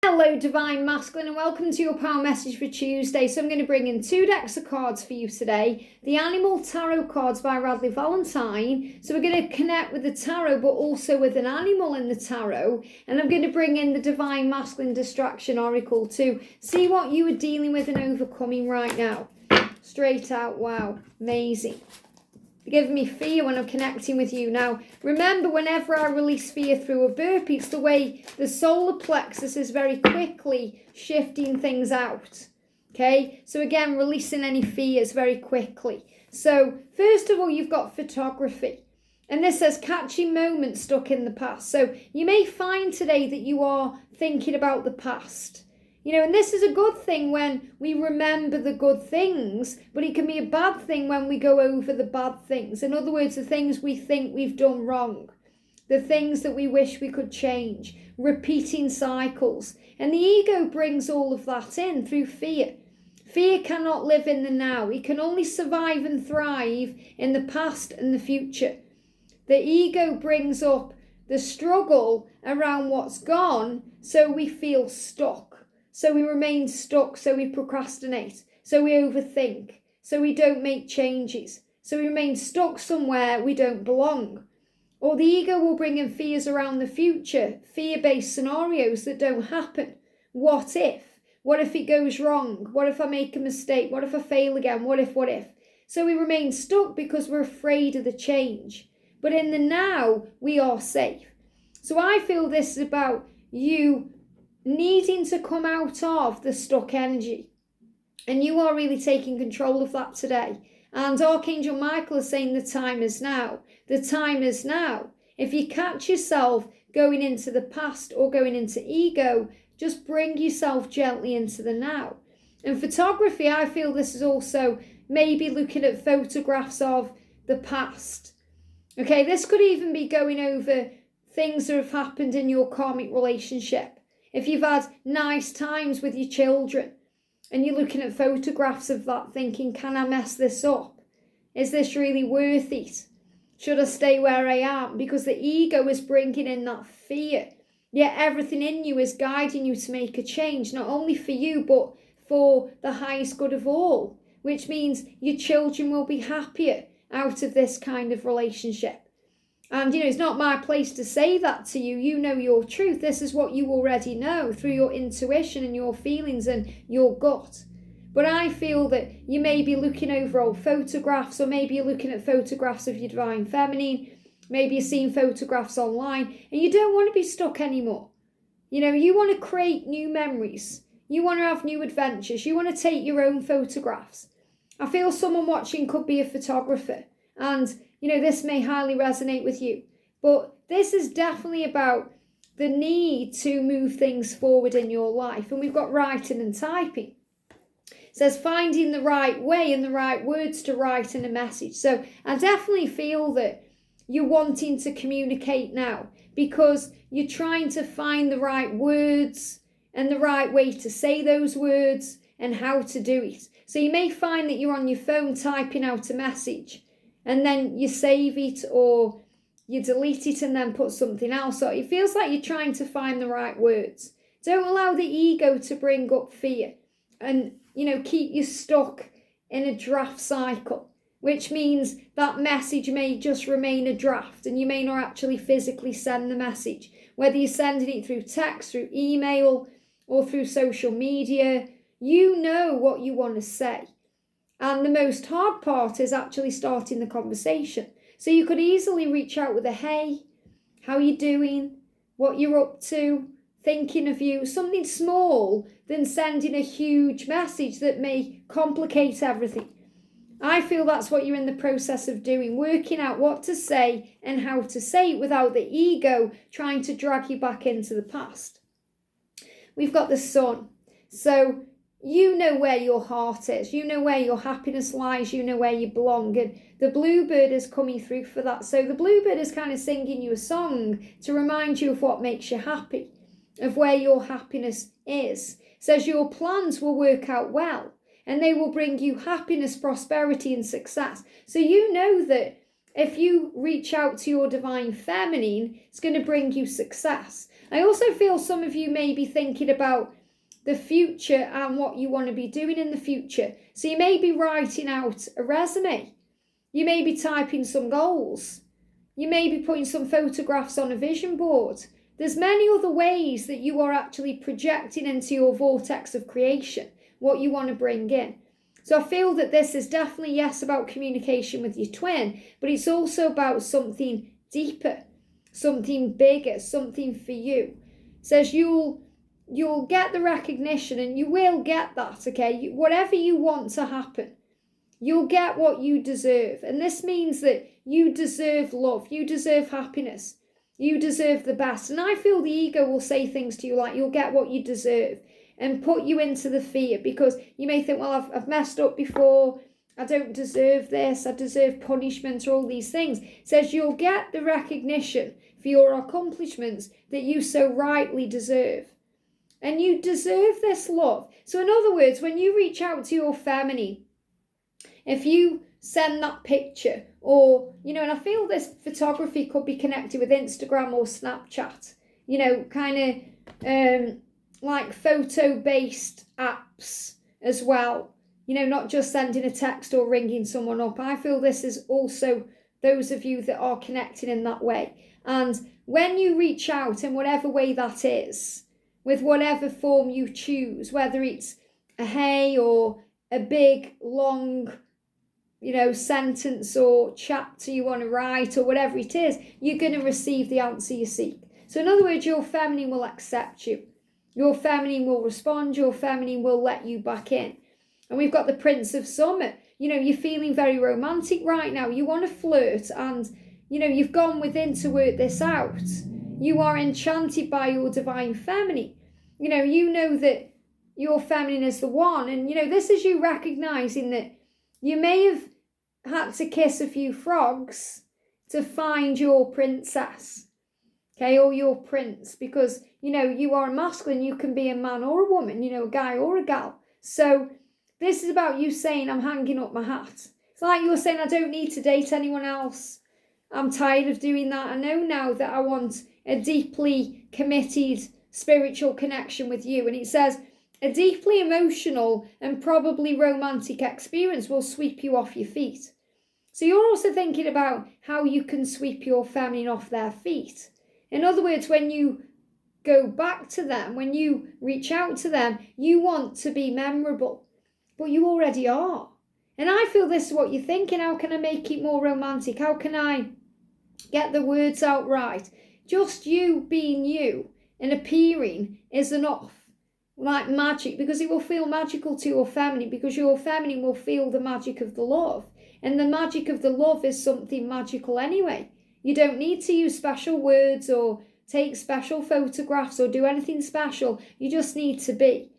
Hello, Divine Masculine, and welcome to your power message for Tuesday. So I'm going to bring in 2 decks of cards for you today. The Animal Tarot cards by Radleigh Valentine. So we're going to connect with the tarot, but also with an animal in the tarot. And I'm going to bring in the Divine Masculine Distraction Oracle to see what you are dealing with and overcoming right now. Straight out, wow, amazing. Giving me fear when I'm connecting with you. Now, remember, whenever I release fear through a burpee, it's the way the solar plexus is very quickly shifting things out. Okay, so again, releasing any fears very quickly. So first of all, you've got photography. And this says catching moments stuck in the past. So you may find today that you are thinking about the past. And this is a good thing when we remember the good things, but it can be a bad thing when we go over the bad things. In other words, the things we think we've done wrong, the things that we wish we could change, repeating cycles. And the ego brings all of that in through fear. Fear cannot live in the now. It can only survive and thrive in the past and the future. The ego brings up the struggle around what's gone, so we feel stuck. So we remain stuck, so we procrastinate, so we overthink, so we don't make changes, so we remain stuck somewhere we don't belong. Or the ego will bring in fears around the future, fear-based scenarios that don't happen. What if? What if it goes wrong? What if I make a mistake? What if I fail again? What if? So we remain stuck because we're afraid of the change. But in the now, we are safe. So I feel this is about you needing to come out of the stuck energy. And you are really taking control of that today. And Archangel Michael is saying the time is now. The time is now. If you catch yourself going into the past or going into ego, just bring yourself gently into the now. In photography, I feel this is also maybe looking at photographs of the past. Okay, this could even be going over things that have happened in your karmic relationship. If you've had nice times with your children and you're looking at photographs of that thinking, can I mess this up? Is this really worth it? Should I stay where I am? Because the ego is bringing in that fear. Yet everything in you is guiding you to make a change, not only for you, but for the highest good of all, which means your children will be happier out of this kind of relationship. And, it's not my place to say that to you. You know your truth. This is what you already know through your intuition and your feelings and your gut. But I feel that you may be looking over old photographs, or maybe you're looking at photographs of your divine feminine. Maybe you're seeing photographs online and you don't want to be stuck anymore. You want to create new memories. You want to have new adventures. You want to take your own photographs. I feel someone watching could be a photographer, and this may highly resonate with you, but this is definitely about the need to move things forward in your life. And we've got writing and typing. It says finding the right way and the right words to write in a message. So I definitely feel that you're wanting to communicate now because you're trying to find the right words and the right way to say those words and how to do it. So you may find that you're on your phone typing out a message, and then you save it or you delete it and then put something else. So it feels like you're trying to find the right words. Don't allow the ego to bring up fear and, keep you stuck in a draft cycle, which means that message may just remain a draft and you may not actually physically send the message. Whether you're sending it through text, through email, or through social media, you know what you want to say. And the most hard part is actually starting the conversation. So you could easily reach out with a hey, how you doing, what you're up to, thinking of you, something small, than sending a huge message that may complicate everything. I feel that's what you're in the process of doing, working out what to say and how to say it without the ego trying to drag you back into the past. We've got the sun. So you know where your heart is. You know where your happiness lies. You know where you belong. And the bluebird is coming through for that. So the bluebird is kind of singing you a song to remind you of what makes you happy, of where your happiness is. It says your plans will work out well and they will bring you happiness, prosperity and success. So you know that if you reach out to your divine feminine, it's going to bring you success. I also feel some of you may be thinking about the future and what you want to be doing in the future. So you may be writing out a resume. You may be typing some goals. You may be putting some photographs on a vision board. There's many other ways that you are actually projecting into your vortex of creation what you want to bring in. So I feel that this is definitely, yes, about communication with your twin, but it's also about something deeper, something bigger, something for you. It says you'll get the recognition, and you will get that, okay? Whatever you want to happen, you'll get what you deserve. And this means that you deserve love, you deserve happiness, you deserve the best. And I feel the ego will say things to you like you'll get what you deserve and put you into the fear, because you may think, well, I've messed up before, I don't deserve this, I deserve punishment, or all these things. It says you'll get the recognition for your accomplishments that you so rightly deserve. And you deserve this love. So in other words, when you reach out to your feminine, if you send that picture, or, and I feel this photography could be connected with Instagram or Snapchat, kind of like photo-based apps as well, not just sending a text or ringing someone up. I feel this is also those of you that are connecting in that way. And when you reach out in whatever way that is, with whatever form you choose, whether it's a hey or a big, long, sentence or chapter you want to write, or whatever it is, you're going to receive the answer you seek. So in other words, your feminine will accept you. Your feminine will respond. Your feminine will let you back in. And we've got the Prince of Summer. You're feeling very romantic right now. You want to flirt, and, you've gone within to work this out. You are enchanted by your divine feminine. You know that your feminine is the one. And, this is you recognizing that you may have had to kiss a few frogs to find your princess, okay, or your prince, because, you are a masculine, you can be a man or a woman, a guy or a gal. So this is about you saying, I'm hanging up my hat. It's like you're saying, I don't need to date anyone else. I'm tired of doing that. I know now that I want a deeply committed spiritual connection with you. And it says, a deeply emotional and probably romantic experience will sweep you off your feet. So you're also thinking about how you can sweep your feminine off their feet. In other words, when you go back to them, when you reach out to them, you want to be memorable, but you already are. And I feel this is what you're thinking. How can I make it more romantic? How can I get the words out right? Just you being you and appearing is enough. Like magic, because it will feel magical to your feminine, because your feminine will feel the magic of the love. And the magic of the love is something magical anyway. You don't need to use special words or take special photographs or do anything special. You just need to be. It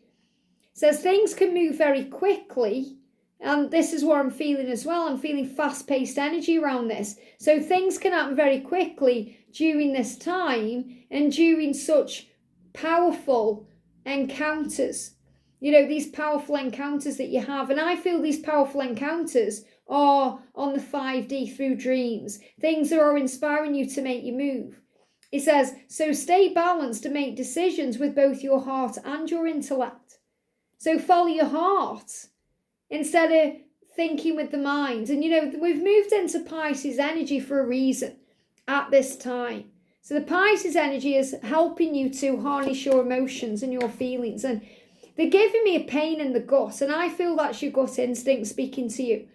says things can move very quickly. And this is what I'm feeling as well. I'm feeling fast-paced energy around this. So things can happen very quickly during this time and during such powerful encounters. These powerful encounters that you have. And I feel these powerful encounters are on the 5D through dreams. Things that are inspiring you to make you move. It says, so stay balanced and make decisions with both your heart and your intellect. So follow your heart instead of thinking with the mind. And we've moved into Pisces energy for a reason at this time. So the Pisces energy is helping you to harness your emotions and your feelings. And they're giving me a pain in the gut. And I feel that's your gut instinct speaking to you.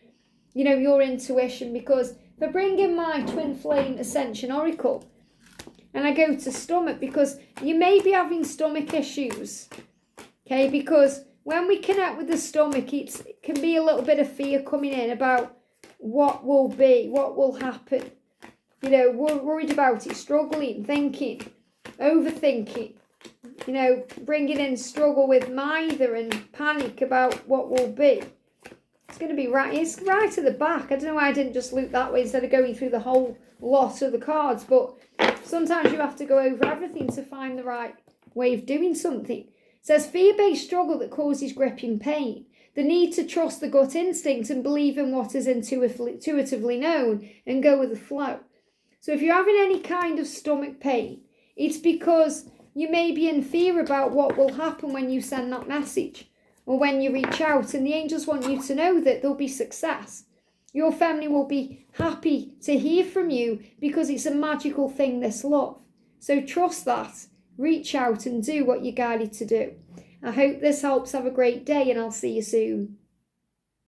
Your intuition. Because if I bring in my Twin Flame Ascension Oracle and I go to stomach, because you may be having stomach issues. Okay, because when we connect with the stomach, it can be a little bit of fear coming in about what will be, what will happen. We're worried about it, struggling, thinking, overthinking, bringing in struggle with mither and panic about what will be. It's going to be right. It's right at the back. I don't know why I didn't just loop that way instead of going through the whole lot of the cards. But sometimes you have to go over everything to find the right way of doing something. It says fear-based struggle that causes gripping pain. The need to trust the gut instinct and believe in what is intuitively known and go with the flow. So if you're having any kind of stomach pain, it's because you may be in fear about what will happen when you send that message or when you reach out, and the angels want you to know that there'll be success. Your family will be happy to hear from you because it's a magical thing, this love. So trust that. Reach out and do what you're guided to do. I hope this helps. Have a great day, and I'll see you soon.